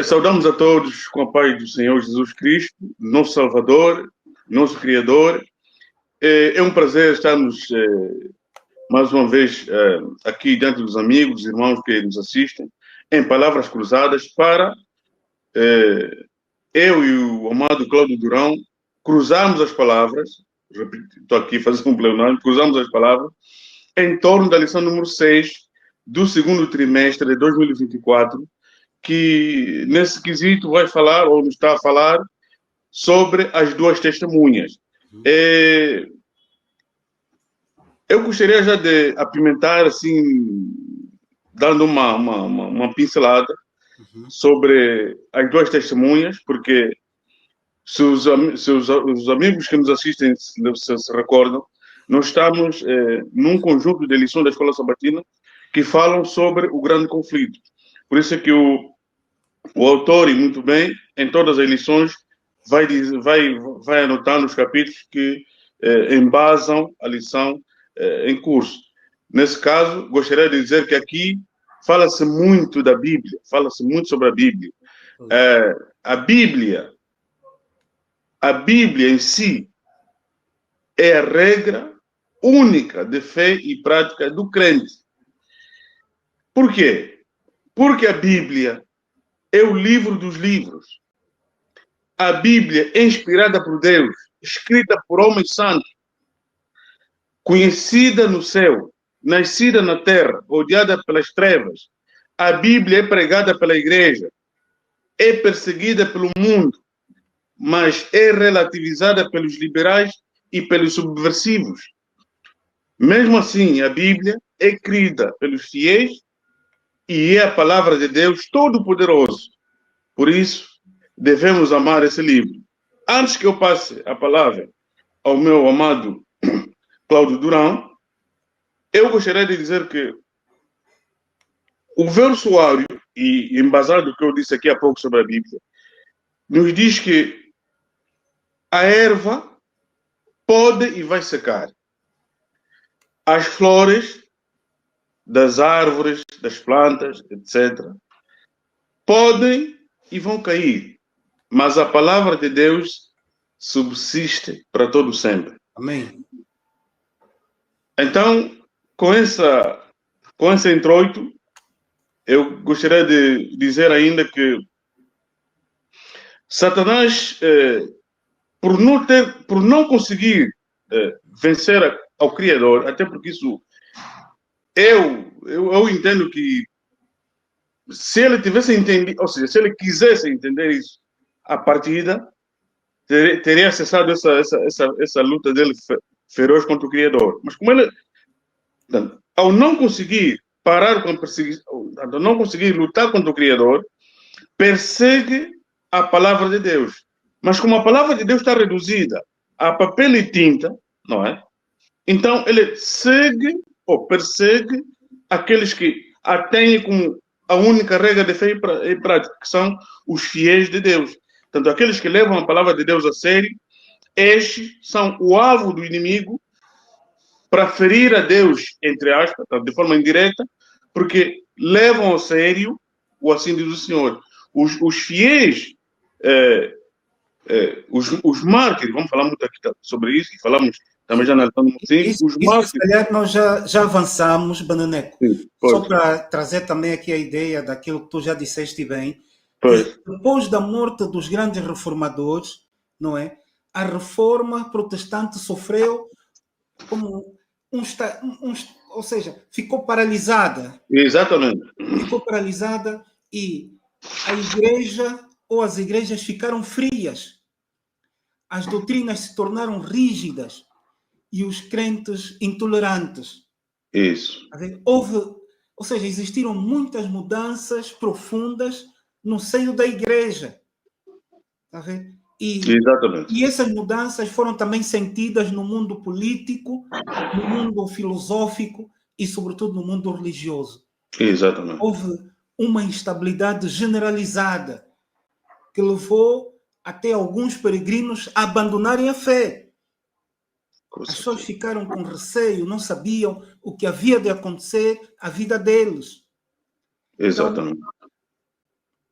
Saudamos a todos com a paz do Senhor Jesus Cristo, nosso Salvador, nosso Criador. É um prazer estarmos mais uma vez aqui diante dos amigos, irmãos que nos assistem, em palavras cruzadas, para eu e o amado Cláudio Durão cruzarmos as palavras, estou aqui fazendo um plenário, cruzarmos as palavras, em torno da lição número 6 do segundo trimestre de 2024, que nesse quesito vai falar, ou nos está a falar, sobre as duas testemunhas. Eu gostaria já de apimentar, assim, dando uma pincelada sobre as duas testemunhas, porque se os amigos que nos assistem se recordam, nós estamos num conjunto de lições da Escola Sabatina que falam sobre o grande conflito. Por isso é que o autor, e muito bem, em todas as lições, vai anotando os capítulos que embasam a lição em curso. Nesse caso, gostaria de dizer que aqui fala-se muito da Bíblia, fala-se muito sobre a Bíblia. A Bíblia em si é a regra única de fé e prática do crente. Por quê? Porque a Bíblia é o livro dos livros. A Bíblia é inspirada por Deus, escrita por homens santos, conhecida no céu, nascida na terra, odiada pelas trevas. A Bíblia é pregada pela igreja, é perseguida pelo mundo, mas é relativizada pelos liberais e pelos subversivos. Mesmo assim, a Bíblia é crida pelos fiéis e é a palavra de Deus Todo-Poderoso. Por isso, devemos amar esse livro. Antes que eu passe a palavra ao meu amado Cláudio Durão, eu gostaria de dizer que o versuário, e embasado do que eu disse aqui há pouco sobre a Bíblia, nos diz que a erva pode e vai secar. As flores das árvores, das plantas, etc., podem e vão cair, mas a palavra de Deus subsiste para todo sempre. Amém. Então, com esse introito, eu gostaria de dizer ainda que Satanás, por não conseguir vencer ao Criador, até porque isso eu entendo que se ele tivesse entendido, ou seja, se ele quisesse entender isso à partida, teria cessado essa luta dele feroz contra o Criador. Mas como ele, ao não conseguir parar com a perseguição, ao não conseguir lutar contra o Criador, persegue a palavra de Deus. Mas como a palavra de Deus está reduzida a papel e tinta, não é? Então ele segue ou persegue aqueles que a têm como a única regra de fé e prática, que são os fiéis de Deus. Tanto aqueles que levam a palavra de Deus a sério, estes são o alvo do inimigo para ferir a Deus, entre aspas, de forma indireta, porque levam a sério o assim diz o Senhor. Os fiéis, os mártires, vamos falar muito aqui sobre isso, e falamos também já na lição número 5, os mártires. Se calhar nós já avançamos, Bananeco. Só para trazer também aqui a ideia daquilo que tu já disseste bem, que depois da morte dos grandes reformadores, não é? A reforma protestante sofreu como ou seja, ficou paralisada. Exatamente. Ficou paralisada e a igreja ou as igrejas ficaram frias. As doutrinas se tornaram rígidas e os crentes intolerantes. Isso. Ou seja, existiram muitas mudanças profundas no seio da igreja. Tá vendo? Exatamente. E essas mudanças foram também sentidas no mundo político, no mundo filosófico e, sobretudo, no mundo religioso. Exatamente. Houve uma instabilidade generalizada que levou até alguns peregrinos a abandonarem a fé. As pessoas ficaram com receio, não sabiam o que havia de acontecer à vida deles. Exatamente. Então,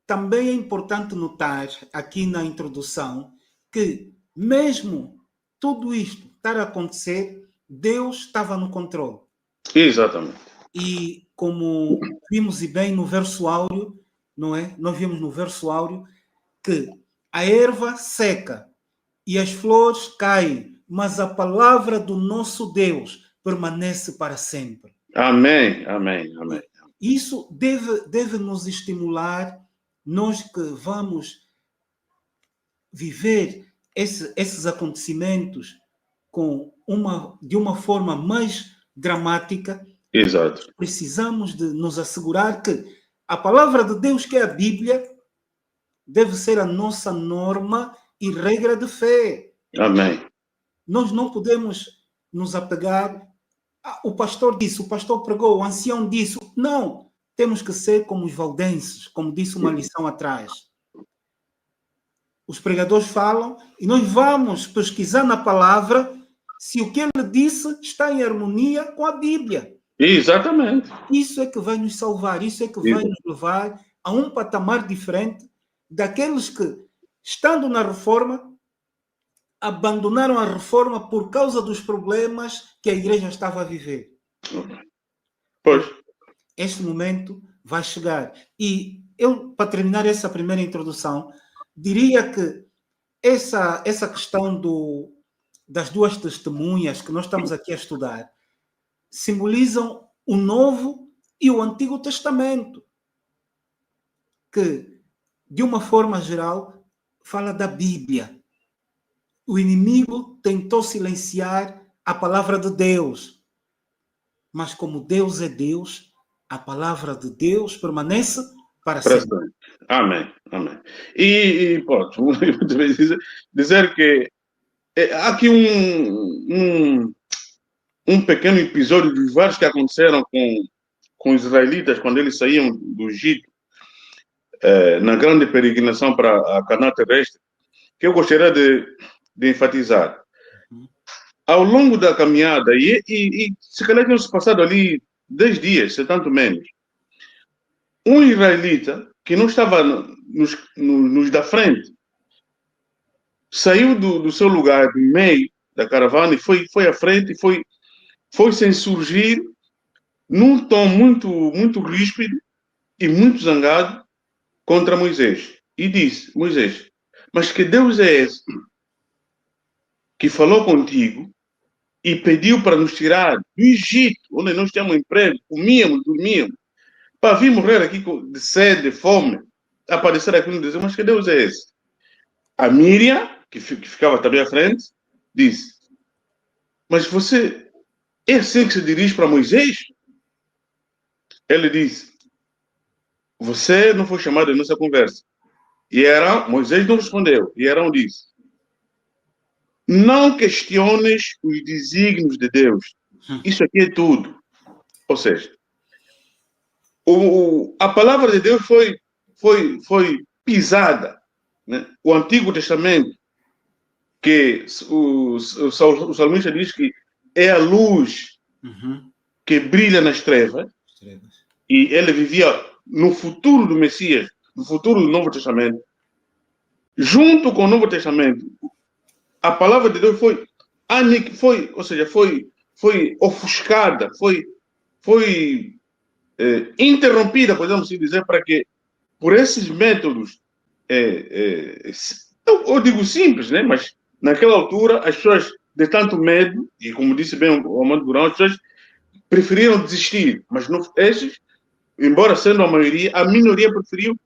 também é importante notar aqui na introdução que mesmo tudo isto estar a acontecer, Deus estava no controle. Exatamente. E como vimos e bem no verso áureo, não é? Nós vimos no verso áureo que a erva seca e as flores caem, mas a palavra do nosso Deus permanece para sempre. Amém, amém, amém. Isso deve nos estimular, nós que vamos viver esses acontecimentos de uma forma mais dramática. Exato. Precisamos de nos assegurar que a palavra de Deus, que é a Bíblia, deve ser a nossa norma e regra de fé. Amém. Nós não podemos nos apegar. O pastor disse, o pastor pregou, o ancião disse. Não, temos que ser como os valdenses, como disse uma lição atrás. Os pregadores falam e nós vamos pesquisar na palavra se o que ele disse está em harmonia com a Bíblia. Exatamente. Isso é que vai nos salvar, isso é que vai nos levar a um patamar diferente daqueles que, estando na reforma, abandonaram a reforma por causa dos problemas que a igreja estava a viver. Pois. Este momento vai chegar. E eu, para terminar essa primeira introdução, diria que essa questão das duas testemunhas que nós estamos aqui a estudar simbolizam o Novo e o Antigo Testamento, que, de uma forma geral, fala da Bíblia. O inimigo tentou silenciar a palavra de Deus, mas como Deus é Deus, a palavra de Deus permanece para sempre. Amém, amém. E pronto, dizer que há aqui um pequeno episódio dos vários que aconteceram com os israelitas quando eles saíam do Egito, na grande peregrinação para a Canaã terrestre, que eu gostaria de enfatizar. Ao longo da caminhada, e se calhar tinham se passado ali 10 dias, se tanto menos, um israelita que não estava nos da frente saiu do seu lugar, do meio da caravana, e foi à frente e foi se insurgir num tom muito ríspido e muito zangado contra Moisés. E disse, Moisés, mas que Deus é esse que falou contigo e pediu para nos tirar do Egito, onde nós tínhamos emprego, comíamos, dormíamos, para vir morrer aqui de sede, de fome, aparecer aqui no deserto, mas que Deus é esse? A Miriam, que ficava também à frente, disse, mas você é assim que se dirige para Moisés? Ele disse, você não foi chamado em nossa conversa. E Moisés não respondeu. E Arão disse, não questiones os desígnios de Deus. Isso aqui é tudo. Ou seja, a palavra de Deus foi pisada. Né? O Antigo Testamento, que o salmista diz que é a luz que brilha nas trevas, e ele vivia no futuro do Messias, no futuro do Novo Testamento. Junto com o Novo Testamento, a palavra de Deus foi ofuscada, foi interrompida, podemos dizer, para que, por esses métodos, eu digo simples, né? Mas naquela altura, as pessoas, de tanto medo, e como disse bem o Amando Durão, as pessoas preferiram desistir, mas esses, embora sendo a maioria, a minoria preferiu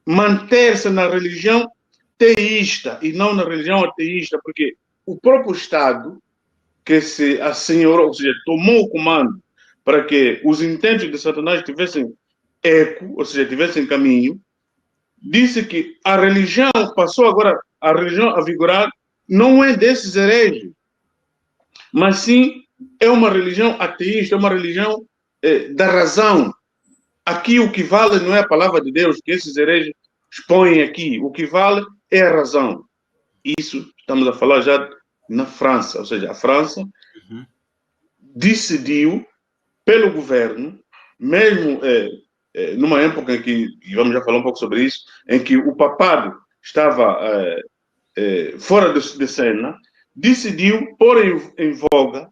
manter-se na religião teísta e não na religião ateísta, porque o próprio Estado que se assenhorou, ou seja, tomou o comando para que os intentos de Satanás tivessem eco, ou seja, tivessem caminho, disse que a religião passou agora, a religião a vigorar, não é desses hereges, mas sim é uma religião ateísta, é uma religião da razão. Aqui o que vale não é a palavra de Deus, que esses hereges expõem aqui, o que vale é a razão. Isso estamos a falar já na França, ou seja, a França decidiu, pelo governo, mesmo numa época em que, e vamos já falar um pouco sobre isso, em que o papado estava fora de cena, decidiu pôr em voga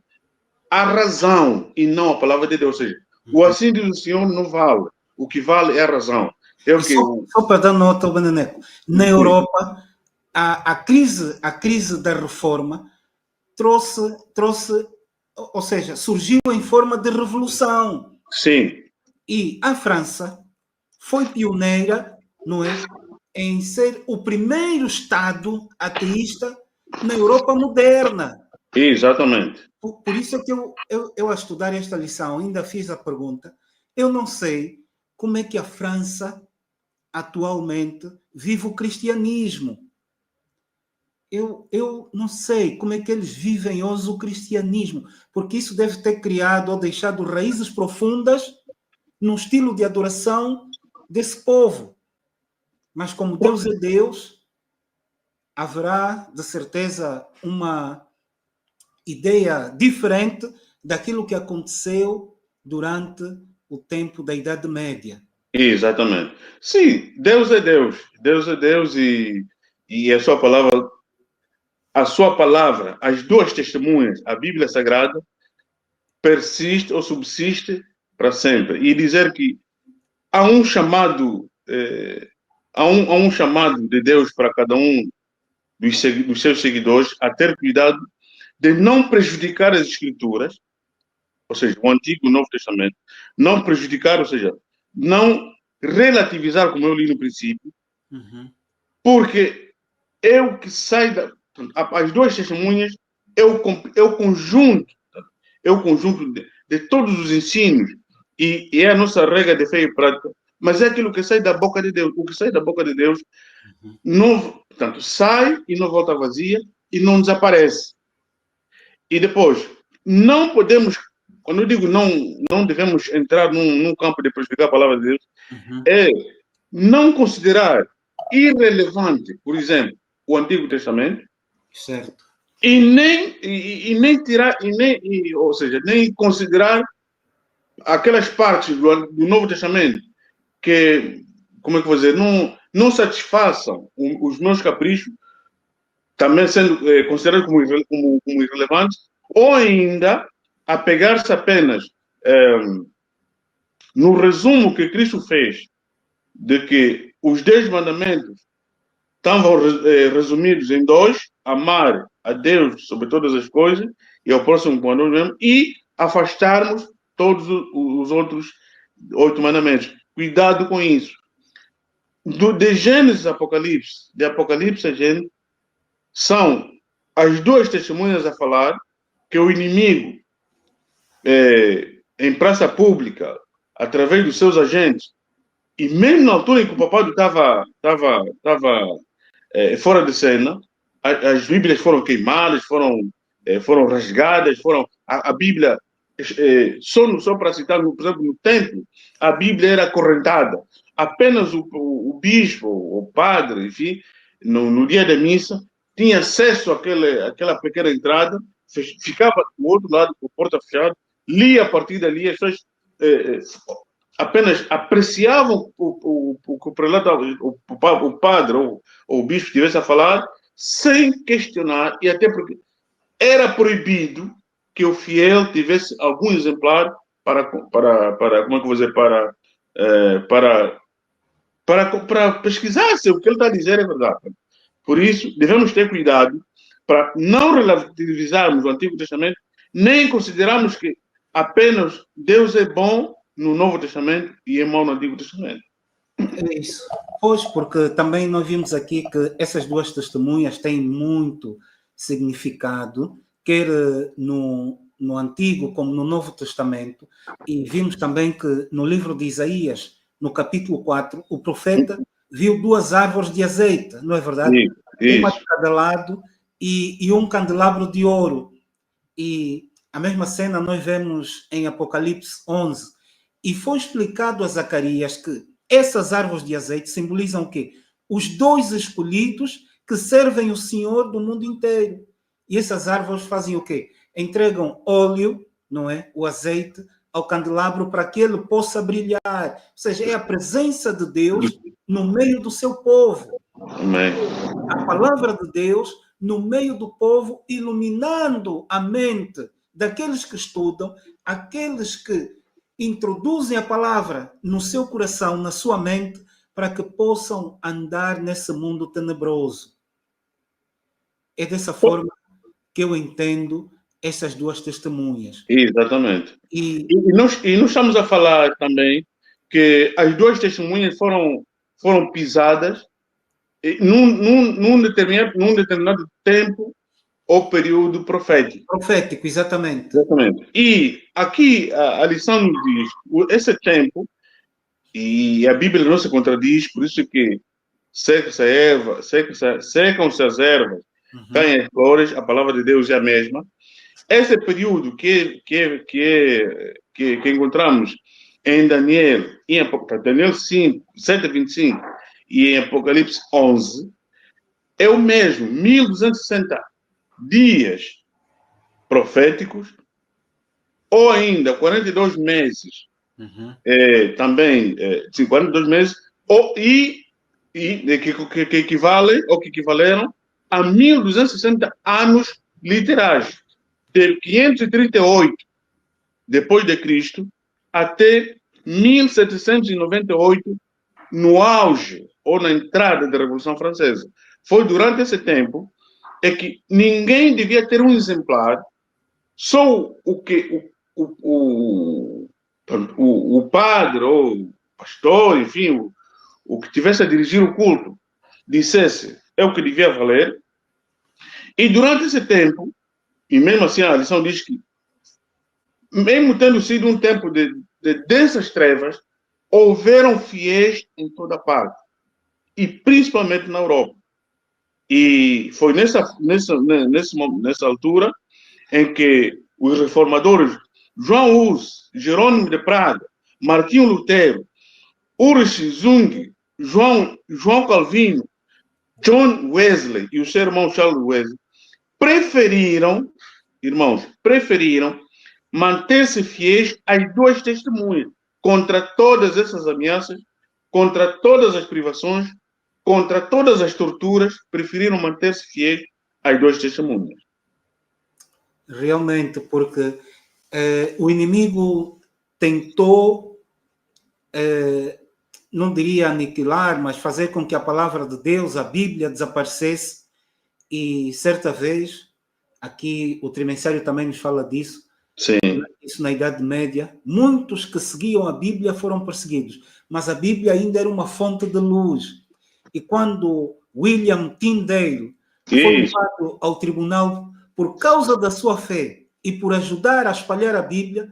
a razão e não a palavra de Deus. Ou seja, o assim diz o Senhor não vale. O que vale é a razão. É o que só para dar nota ao Bananeco, na Europa, a crise da reforma trouxe, ou seja, surgiu em forma de revolução. Sim. E a França foi pioneira, não é, em ser o primeiro Estado ateísta na Europa moderna. Exatamente. Por isso é que eu, a estudar esta lição, ainda fiz a pergunta, eu não sei como é que a França atualmente vive o cristianismo. Eu não sei como é que eles vivem hoje o cristianismo, porque isso deve ter criado ou deixado raízes profundas no estilo de adoração desse povo. Mas como Deus é Deus, haverá, de certeza, uma ideia diferente daquilo que aconteceu durante o tempo da Idade Média. Exatamente. Sim, Deus é Deus. Deus é Deus e a sua palavra, as duas testemunhas, a Bíblia Sagrada, persiste ou subsiste para sempre. E dizer que há um chamado, há um chamado de Deus para cada um dos seus seguidores a ter cuidado de não prejudicar as Escrituras, ou seja, o Antigo e o Novo Testamento, não prejudicar, ou seja, não relativizar, como eu li no princípio, porque é o que sai as duas testemunhas é o conjunto de todos os ensinos e é a nossa regra de fé e prática, mas é aquilo que sai da boca de Deus. O que sai da boca de Deus não, portanto, sai e não volta vazia e não desaparece. E depois, não podemos, quando eu digo não devemos entrar num campo de prejudicar a palavra de Deus, é não considerar irrelevante, por exemplo, o Antigo Testamento, certo, e nem tirar, ou seja, nem considerar aquelas partes do Novo Testamento que, como é que eu vou dizer, não satisfaçam os meus caprichos, também sendo considerados como irrelevantes, ou ainda apegar-se apenas no resumo que Cristo fez de que os 10 mandamentos estavam resumidos em 2, amar a Deus sobre todas as coisas e ao próximo como a nós mesmos, e afastarmos todos os outros 8 mandamentos. Cuidado com isso. De Gênesis a Apocalipse, de Apocalipse a Gênesis, são as duas testemunhas a falar que o inimigo, em praça pública, através dos seus agentes, e mesmo na altura em que o papado estava fora de cena, as Bíblias foram queimadas, foram rasgadas, a Bíblia, só para citar, por exemplo, no templo, a Bíblia era acorrentada. Apenas o bispo, o padre, enfim, no dia da missa, tinha acesso àquela pequena entrada, ficava do outro lado, com a porta fechada, lia a partir dali, as pessoas apenas apreciavam o que o prelado, o padre ou o bispo estivesse a falar, sem questionar, e até porque era proibido que o fiel tivesse algum exemplar para como é que eu vou dizer, para pesquisar se o que ele está a dizer é verdade. Por isso, devemos ter cuidado para não relativizarmos o Antigo Testamento, nem considerarmos que apenas Deus é bom no Novo Testamento e é mau no Antigo Testamento. É isso. Pois, porque também nós vimos aqui que essas duas testemunhas têm muito significado, quer no Antigo como no Novo Testamento, e vimos também que no livro de Isaías, no capítulo 4, o profeta viu 2 árvores de azeite, não é verdade? Isso. Uma de cada lado e um candelabro de ouro. E a mesma cena nós vemos em Apocalipse 11. E foi explicado a Zacarias que essas árvores de azeite simbolizam o quê? Os 2 escolhidos que servem o Senhor do mundo inteiro. E essas árvores fazem o quê? Entregam óleo, não é? O azeite ao candelabro para que ele possa brilhar. Ou seja, é a presença de Deus no meio do seu povo. Amém. A palavra de Deus no meio do povo, iluminando a mente daqueles que estudam, aqueles que introduzem a palavra no seu coração, na sua mente, para que possam andar nesse mundo tenebroso. É dessa forma que eu entendo essas duas testemunhas. Exatamente. E nós estamos a falar também que as duas testemunhas foram pisadas num determinado tempo ou período profético. Profético, exatamente. Exatamente. E aqui a lição nos diz, esse tempo, e a Bíblia não se contradiz, por isso que secam-se as ervas, caem as flores, a palavra de Deus é a mesma. Esse período que encontramos em Daniel 5, 7:25 e em Apocalipse 11, é o mesmo, 1260 dias proféticos, ou ainda 42 meses, também 42 meses, que equivalem, ou que equivaleram a 1260 anos literais, de 538 depois de Cristo até 1798, no auge ou na entrada da Revolução Francesa. Foi durante esse tempo que ninguém devia ter um exemplar, só o que o padre ou o pastor, enfim, o que tivesse a dirigir o culto, dissesse é o que devia valer. E durante esse tempo, e mesmo assim a lição diz que, mesmo tendo sido um tempo de densas trevas, houveram fiéis em toda parte, e principalmente na Europa. E foi nessa altura em que os reformadores João Hus, Jerônimo de Praga, Martinho Lutero, Ulrich Zwingli, João Calvino, John Wesley e o seu irmão Charles Wesley preferiram manter-se fiéis às duas testemunhas, contra todas essas ameaças, contra todas as privações, contra todas as torturas, preferiram manter-se fiéis às duas testemunhas. Realmente, porque o inimigo tentou, não diria aniquilar, mas fazer com que a palavra de Deus, a Bíblia, desaparecesse. E certa vez, aqui o Trimenciário também nos fala disso. Sim. Isso na Idade Média, muitos que seguiam a Bíblia foram perseguidos, mas a Bíblia ainda era uma fonte de luz. E quando William Tyndale foi levado ao tribunal por causa da sua fé e por ajudar a espalhar a Bíblia,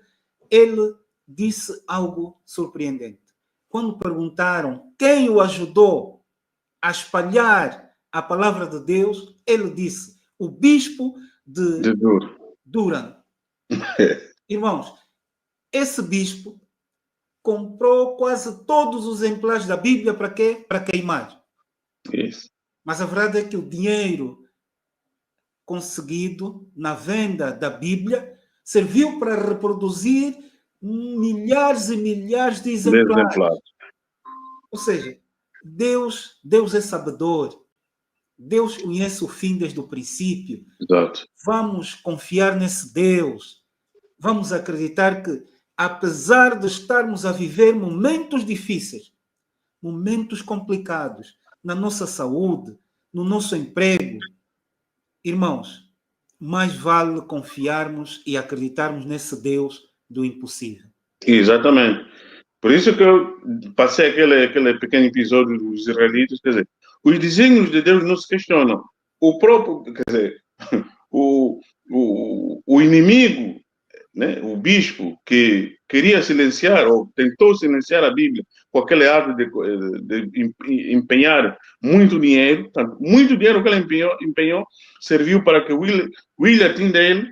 ele disse algo surpreendente. Quando perguntaram quem o ajudou a espalhar a palavra de Deus, ele disse: o bispo de Durham. Irmãos, esse bispo comprou quase todos os exemplares da Bíblia para quê? Para queimar. Isso. Mas a verdade é que o dinheiro conseguido na venda da Bíblia serviu para reproduzir milhares e milhares de exemplares. Ou seja, Deus é sabedor. Deus conhece o fim desde o princípio. Exato. Vamos confiar nesse Deus. Vamos acreditar que, apesar de estarmos a viver momentos difíceis, momentos complicados, na nossa saúde, no nosso emprego, irmãos, mais vale confiarmos e acreditarmos nesse Deus do impossível. Exatamente. Por isso que eu passei aquele pequeno episódio dos israelitas, quer dizer, os desígnios de Deus não se questionam. O próprio, quer dizer, o inimigo, né, o bispo que queria silenciar ou tentou silenciar a Bíblia com aquele ato de empenhar muito dinheiro, tanto, muito dinheiro que ele empenhou serviu para que William Tyndale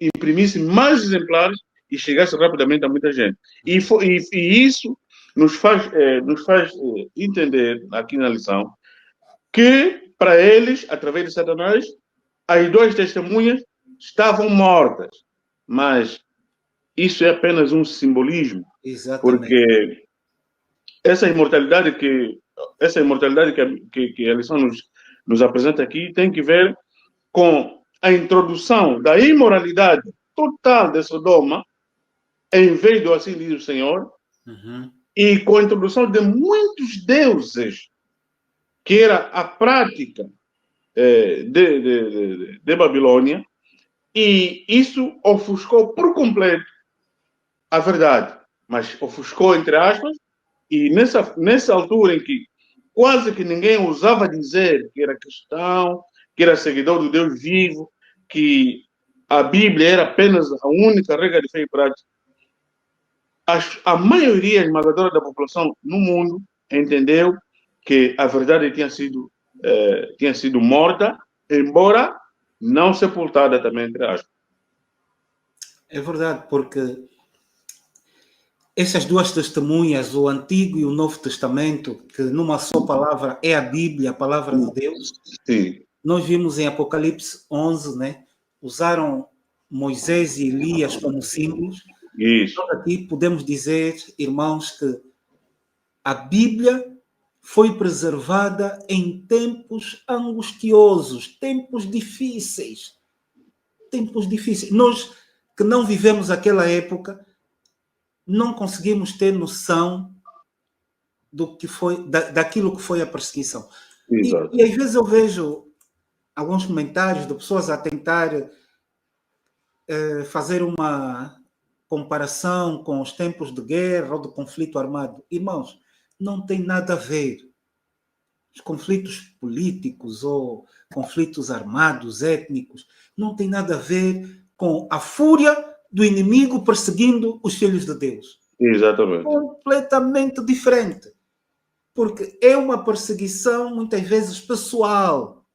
imprimisse mais exemplares e chegasse rapidamente a muita gente. E isso nos faz entender aqui na lição que para eles, através de Satanás, as duas testemunhas estavam mortas, mas isso é apenas um simbolismo. Exatamente. Porque essa imortalidade que a lição nos apresenta aqui tem que ver com a introdução da imoralidade total de Sodoma, em vez do assim diz o Senhor, e com a introdução de muitos deuses, que era a prática de Babilônia, e isso ofuscou por completo a verdade, mas ofuscou entre aspas, e nessa altura em que quase que ninguém ousava dizer que era cristão, que era seguidor do Deus vivo, que a Bíblia era apenas a única regra de fé e prática, a maioria esmagadora da população no mundo entendeu que a verdade tinha sido morta, embora não sepultada também, entre aspas. É verdade, porque essas duas testemunhas, o Antigo e o Novo Testamento, que numa só palavra é a Bíblia, a palavra de Deus. Sim. Nós vimos em Apocalipse 11, né? Usaram Moisés e Elias como símbolos. Isso. Nós aqui podemos dizer, irmãos, que a Bíblia foi preservada em tempos angustiosos, tempos difíceis. Tempos difíceis. Nós que não vivemos aquela época, não conseguimos ter noção do que foi, daquilo que foi a perseguição. E às vezes eu vejo alguns comentários de pessoas a tentar fazer uma comparação com os tempos de guerra ou de conflito armado. Irmãos, não tem nada a ver. Os conflitos políticos ou conflitos armados, étnicos, não tem nada a ver com a fúria do inimigo perseguindo os filhos de Deus. Exatamente. Completamente diferente. Porque é uma perseguição, muitas vezes, pessoal.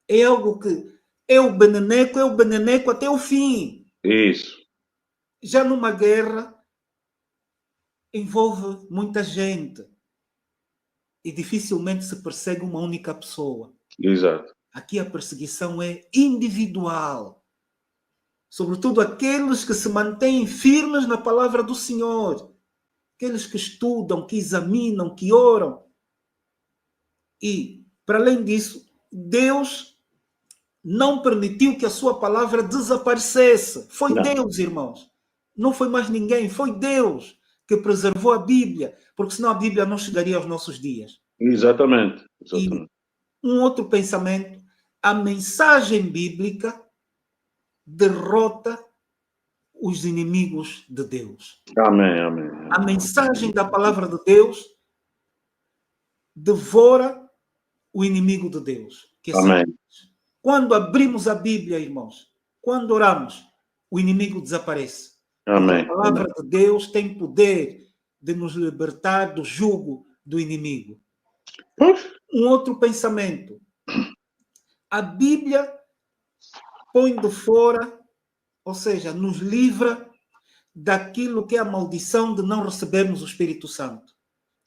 É algo que é o beneneco até o fim. Isso. Já numa guerra, envolve muita gente. E dificilmente se persegue uma única pessoa. Exato. Aqui a perseguição é individual. Sobretudo aqueles que se mantêm firmes na palavra do Senhor. Aqueles que estudam, que examinam, que oram. E, para além disso, Deus não permitiu que a sua palavra desaparecesse. Foi Deus, irmãos. Não foi mais ninguém, foi Deus que preservou a Bíblia, porque senão a Bíblia não chegaria aos nossos dias. Exatamente. E um outro pensamento, a mensagem bíblica derrota os inimigos de Deus. Amém, amém. A mensagem da palavra de Deus devora o inimigo de Deus. Que é amém. Quando abrimos a Bíblia, irmãos, quando oramos, o inimigo desaparece. Amém. A palavra de Deus tem poder de nos libertar do jugo do inimigo. Um outro pensamento. A Bíblia põe de fora, ou seja, nos livra daquilo que é a maldição de não recebermos o Espírito Santo.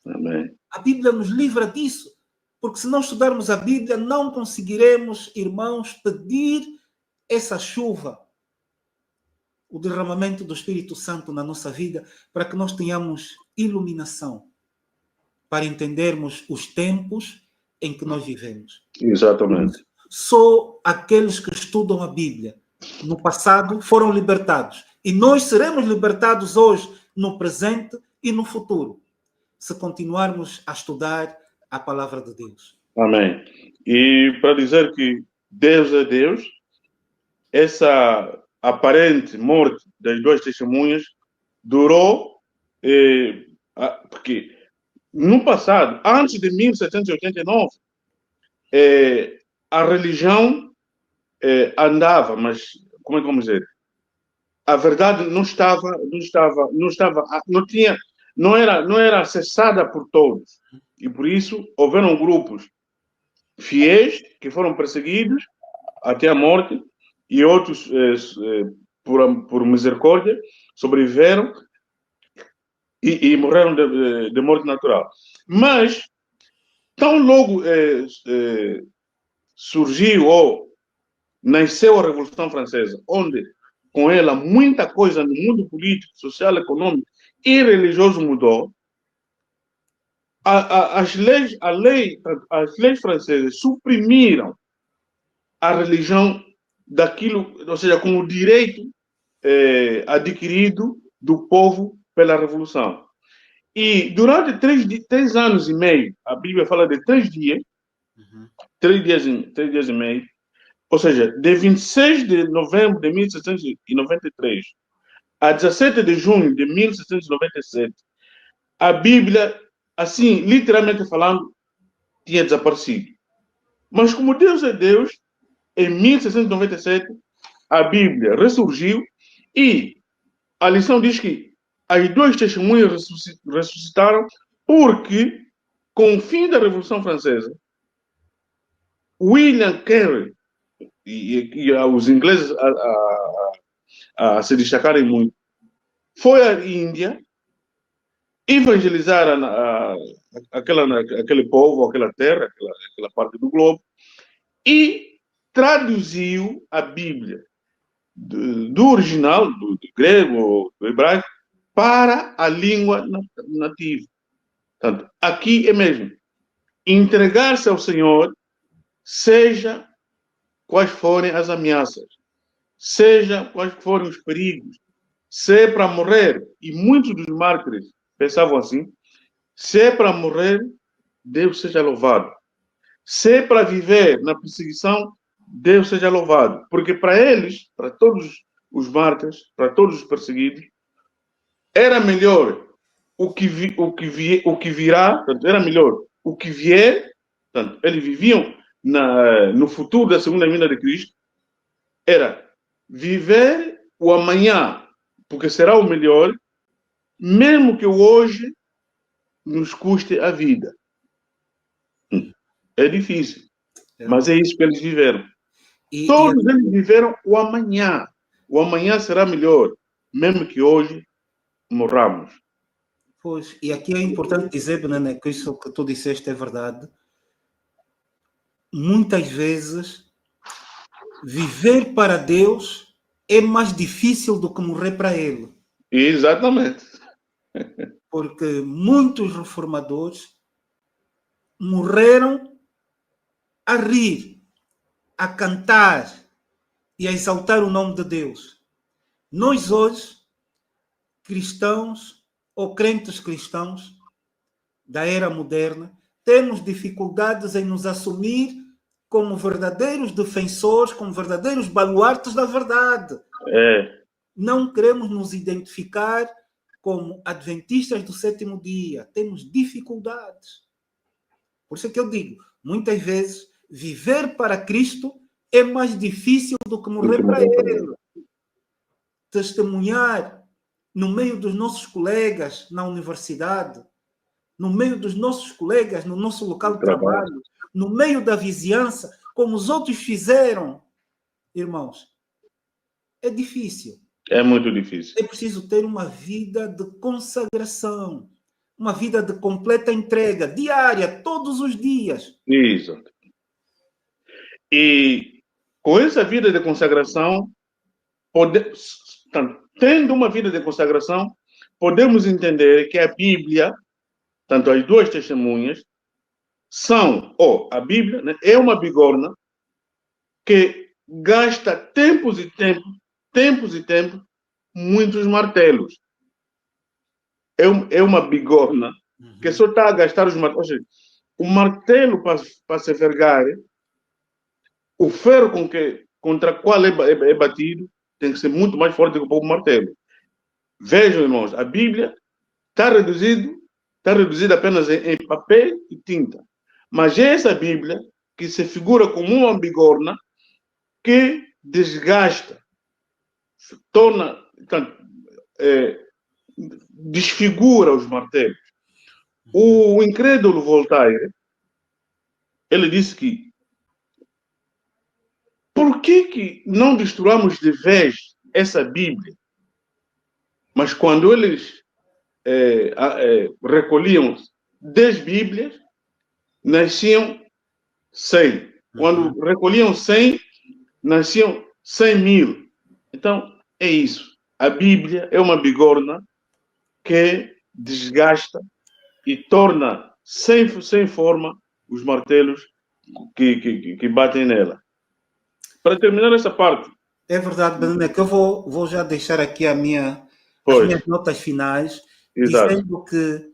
Amém. A Bíblia nos livra disso, porque se não estudarmos a Bíblia, não conseguiremos, irmãos, pedir essa chuva, o derramamento do Espírito Santo na nossa vida, para que nós tenhamos iluminação, para entendermos os tempos em que nós vivemos. Exatamente. Só aqueles que estudam a Bíblia no passado foram libertados. E nós seremos libertados hoje, no presente e no futuro, se continuarmos a estudar a palavra de Deus. Amém. E para dizer que Deus é Deus, essa aparente morte das duas testemunhas durou, porque no passado, antes de 1789, a religião andava, mas como é que vamos dizer? A verdade não era acessada por todos. E por isso houveram grupos fiéis que foram perseguidos até a morte e outros, por misericórdia, sobreviveram e morreram de morte natural. Mas, tão logo surgiu ou nasceu a Revolução Francesa, onde com ela, muita coisa no mundo político, social, econômico e religioso mudou. As leis francesas suprimiram a religião daquilo, ou seja, como direito adquirido do povo pela Revolução. E durante 3 anos e meio, a Bíblia fala de 3 dias, 3 dias e meio, ou seja, de 26 de novembro de 1793 a 17 de junho de 1797, a Bíblia, assim, literalmente falando, tinha desaparecido. Mas como Deus é Deus, em 1797, a Bíblia ressurgiu e a lição diz que as 2 testemunhas ressuscitaram porque, com o fim da Revolução Francesa, William Carey e os ingleses a se destacarem muito, foi à Índia evangelizar aquele povo, aquela terra, aquela parte do globo, e traduziu a Bíblia do original, do grego, do hebraico, para a língua nativa. Portanto, aqui é mesmo entregar-se ao Senhor, seja quais forem as ameaças, seja quais forem os perigos, se é para morrer, e muitos dos mártires pensavam assim, se é para morrer, Deus seja louvado. Se é para viver na perseguição, Deus seja louvado. Porque para eles, para todos os mártires, para todos os perseguidos, era melhor o que virá, portanto, era melhor o que vier, portanto, eles viviam no futuro da segunda vinda de Cristo, era viver o amanhã, porque será o melhor, mesmo que o hoje nos custe a vida. É difícil, mas é isso que eles viveram. Todos eles viveram o amanhã. O amanhã será melhor, mesmo que hoje morramos. Pois, e aqui é importante dizer, Benané, que isso que tu disseste é verdade. Muitas vezes, viver para Deus é mais difícil do que morrer para Ele. Exatamente. Porque muitos reformadores morreram a rir, a cantar e a exaltar o nome de Deus. Nós hoje, cristãos ou crentes cristãos da era moderna, temos dificuldades em nos assumir como verdadeiros defensores, como verdadeiros baluartes da verdade. Não queremos nos identificar como adventistas do sétimo dia. Temos dificuldades. Por isso é que eu digo, muitas vezes, viver para Cristo é mais difícil do que morrer para Ele. Testemunhar no meio dos nossos colegas na universidade, no meio dos nossos colegas no nosso local de trabalho, no meio da vizinhança, como os outros fizeram, irmãos, é difícil. É muito difícil. É preciso ter uma vida de consagração, uma vida de completa entrega, diária, todos os dias. Isso. E com essa vida de consagração, tendo uma vida de consagração, podemos entender que a Bíblia, tanto as 2 testemunhas, a Bíblia, né, é uma bigorna que gasta tempos e tempos, muitos martelos. É uma bigorna que só está a gastar os martelos. Ou seja, o martelo para se vergar, o ferro contra o qual é batido tem que ser muito mais forte do que o martelo. Vejam, irmãos, a Bíblia está reduzida apenas em papel e tinta. Mas é essa Bíblia que se figura como uma bigorna que desgasta, desfigura os martelos. O incrédulo Voltaire, ele disse que por que não destruamos de vez essa Bíblia? Mas quando eles recolhiam 10 Bíblias, nasciam 100. Quando recolhiam 100, nasciam 100.000. Então, é isso. A Bíblia é uma bigorna que desgasta e torna sem forma os martelos que batem nela. Para terminar essa parte. É verdade, Bené, que eu vou já deixar aqui as minhas notas finais, Exato. dizendo que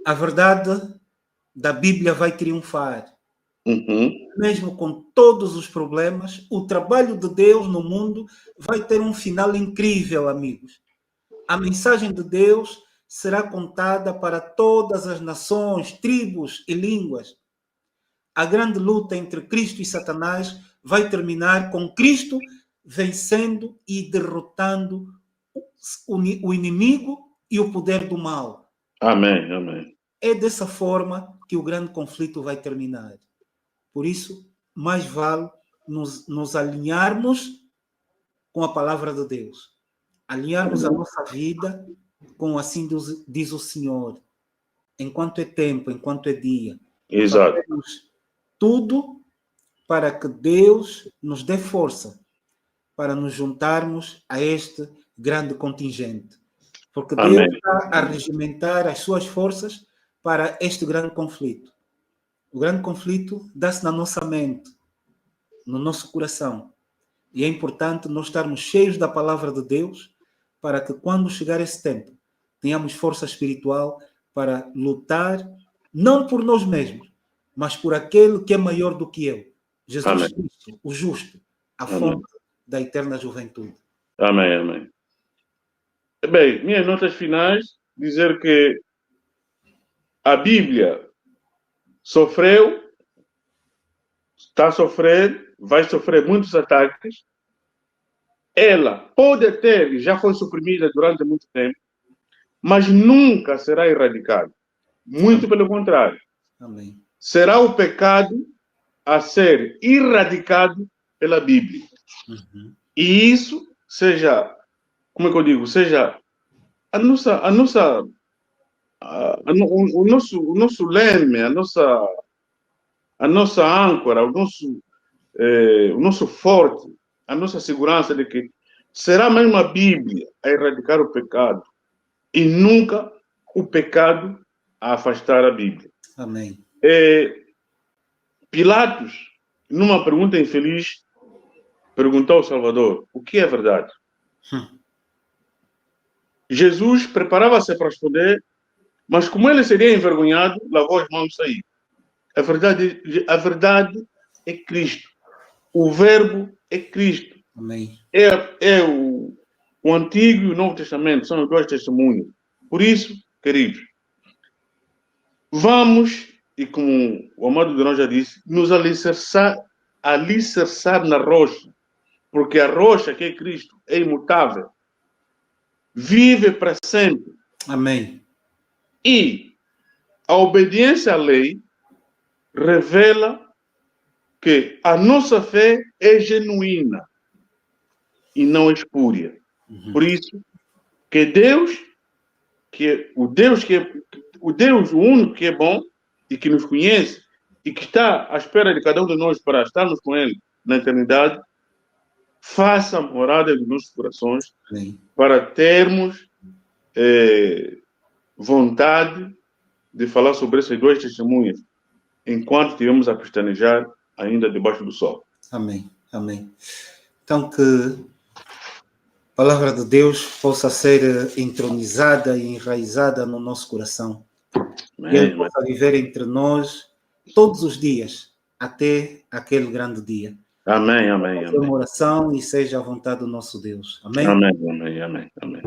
a verdade da Bíblia vai triunfar. Mesmo com todos os problemas, o trabalho de Deus no mundo vai ter um final incrível, amigos. A mensagem de Deus será contada para todas as nações, tribos e línguas. A grande luta entre Cristo e Satanás vai terminar com Cristo vencendo e derrotando o inimigo e o poder do mal. Amém, amém. É dessa forma que o grande conflito vai terminar. Por isso, mais vale nos alinharmos com a palavra de Deus. Alinharmos a nossa vida com, assim diz o Senhor, enquanto é tempo, enquanto é dia. Exato. Fazemos tudo para que Deus nos dê força para nos juntarmos a este grande contingente. Porque Deus Amém. está a regimentar as suas forças para este grande conflito. O grande conflito dá-se na nossa mente, no nosso coração. E é importante nós estarmos cheios da palavra de Deus para que quando chegar esse tempo, tenhamos força espiritual para lutar, não por nós mesmos, mas por aquele que é maior do que eu. Jesus Cristo, o justo, a fonte da eterna juventude. Amém, amém. Bem, minhas notas finais, dizer que a Bíblia sofreu, está a sofrer, vai sofrer muitos ataques. Ela pode ter, já foi suprimida durante muito tempo, mas nunca será erradicada. Muito pelo contrário. Amém. Será o pecado a ser erradicado pela Bíblia. E isso seja, como é que eu digo, seja o nosso leme, a nossa âncora, o nosso forte, a nossa segurança de que será mesmo a Bíblia a erradicar o pecado e nunca o pecado a afastar a Bíblia. Amém. Pilatos, numa pergunta infeliz, perguntou ao Salvador: o que é verdade? Jesus preparava-se para responder, mas como ele seria envergonhado, lavou as mãos e saiu. A verdade é Cristo. O verbo é Cristo. Amém. É o Antigo e o Novo Testamento, são os dois testemunhos. Por isso, queridos, vamos, e como o amado Durão já disse, nos alicerçar na rocha, porque a rocha, que é Cristo, é imutável, vive para sempre. Amém. E a obediência à lei revela que a nossa fé é genuína e não espúria. Por isso, que Deus, o Deus, o único que é bom e que nos conhece e que está à espera de cada um de nós para estarmos com Ele na eternidade, faça a morada dos nossos corações. Amém. Para termos vontade de falar sobre essas duas testemunhas enquanto estivemos a pestanejar ainda debaixo do sol. Amém, amém. Então que a palavra de Deus possa ser entronizada e enraizada no nosso coração. Amém, e Ele possa viver entre nós todos os dias, até aquele grande dia. Amém, amém, amém. Uma oração e seja a vontade do nosso Deus. Amém? Amém, amém, amém, amém.